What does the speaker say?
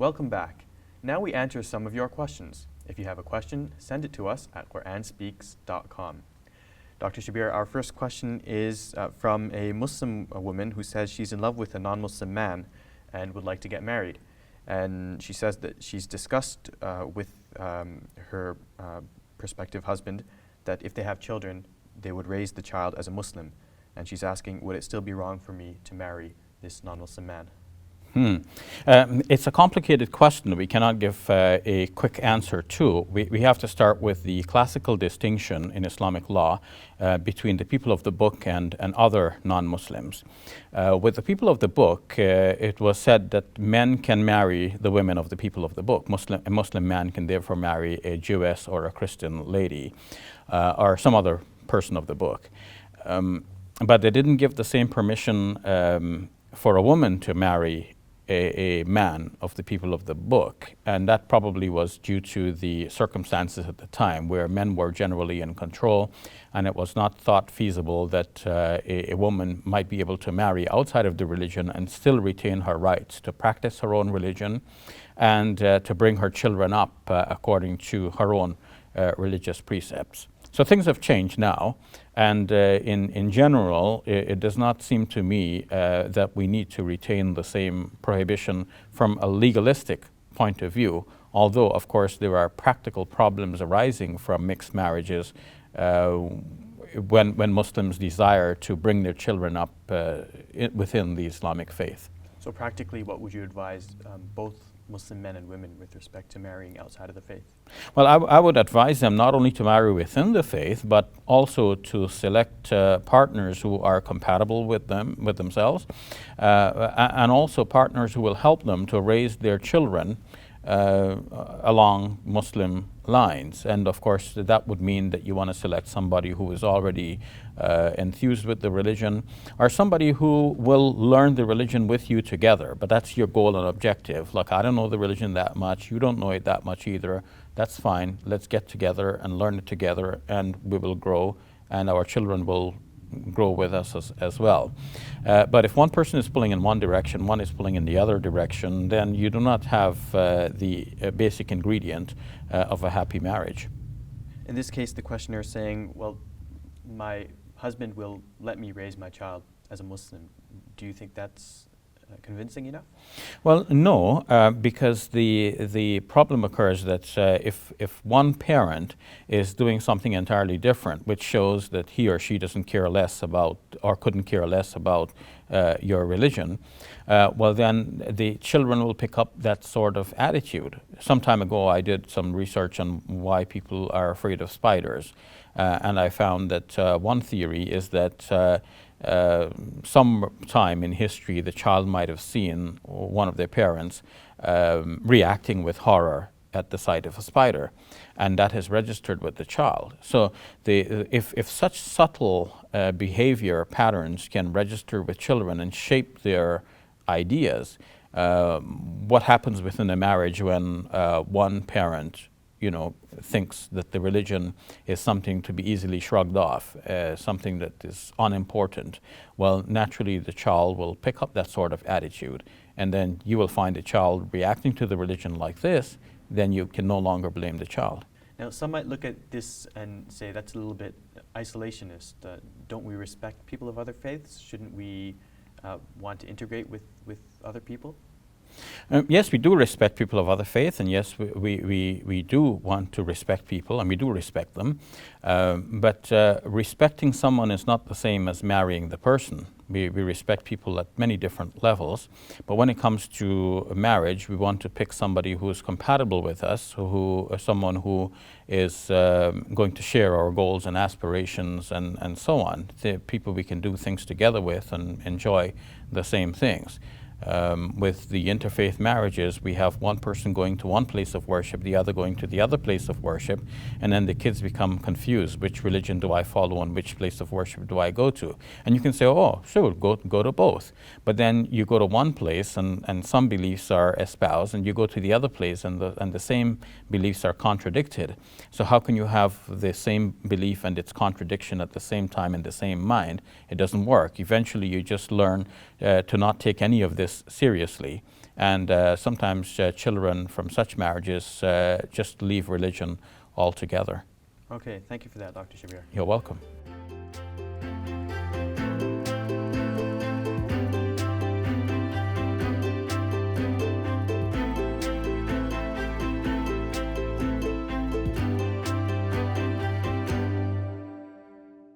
Welcome back. Now we answer some of your questions. If you have a question, send it to us at QuranSpeaks.com. Dr. Shabir, our first question is from a Muslim woman who says she's in love with a non-Muslim man and would like to get married. And she says that she's discussed with her prospective husband that if they have children, they would raise the child as a Muslim. And she's asking, would it still be wrong for me to marry this non-Muslim man? It's a complicated question we cannot give a quick answer to. We have to start with the classical distinction in Islamic law between the people of the book and other non-Muslims. With the people of the book, it was said that men can marry the women of the people of the book. A Muslim man can therefore marry a Jewess or a Christian lady or some other person of the book. But they didn't give the same permission for a woman to marry a man of the people of the book, and that probably was due to the circumstances at the time where men were generally in control, and it was not thought feasible that a woman might be able to marry outside of the religion and still retain her rights to practice her own religion and to bring her children up according to her own religious precepts. So things have changed now, and in general, it does not seem to me that we need to retain the same prohibition from a legalistic point of view, although, of course, there are practical problems arising from mixed marriages when Muslims desire to bring their children up within the Islamic faith. So practically, what would you advise both Muslim men and women with respect to marrying outside of the faith? Well, I would advise them not only to marry within the faith, but also to select partners who are compatible with themselves, and also partners who will help them to raise their children along Muslim lines. And of course, that would mean that you want to select somebody who is already enthused with the religion, or somebody who will learn the religion with you together. But that's your goal and objective. Look, I don't know the religion that much, you don't know it that much either. That's fine. Let's get together and learn it together, and we will grow, and our children will grow with us as well. But if one person is pulling in one direction, one is pulling in the other direction, then you do not have the basic ingredient of a happy marriage. In this case, the questioner is saying, well, my husband will let me raise my child as a Muslim. Do you think that's convincing enough? Well, no, because the problem occurs that if one parent is doing something entirely different, which shows that he or she doesn't care less about or couldn't care less about your religion, well, then the children will pick up that sort of attitude. Some time ago, I did some research on why people are afraid of spiders, and I found that one theory is that some time in history the child might have seen one of their parents reacting with horror at the sight of a spider, and that has registered with the child. So if such subtle behavior patterns can register with children and shape their ideas, what happens within a marriage when one parent thinks that the religion is something to be easily shrugged off, something that is unimportant? Well, naturally the child will pick up that sort of attitude, and then you will find a child reacting to the religion like this, then you can no longer blame the child. Now, some might look at this and say that's a little bit isolationist. Don't we respect people of other faiths? Shouldn't we want to integrate with other people? Yes, we do respect people of other faith, and yes, we do want to respect people, and we do respect them. But respecting someone is not the same as marrying the person. We respect people at many different levels, but when it comes to marriage, we want to pick somebody who is compatible with us, someone who is going to share our goals and aspirations and so on. The people we can do things together with and enjoy the same things. With the interfaith marriages, we have one person going to one place of worship, the other going to the other place of worship, and then the kids become confused. Which religion do I follow and which place of worship do I go to? And you can say, oh, sure, go to both. But then you go to one place and some beliefs are espoused, and you go to the other place and the same beliefs are contradicted. So how can you have the same belief and its contradiction at the same time in the same mind? It doesn't work. Eventually you just learn to not take any of this seriously, and sometimes children from such marriages just leave religion altogether. Okay, thank you for that, Dr. Shabir. You're welcome.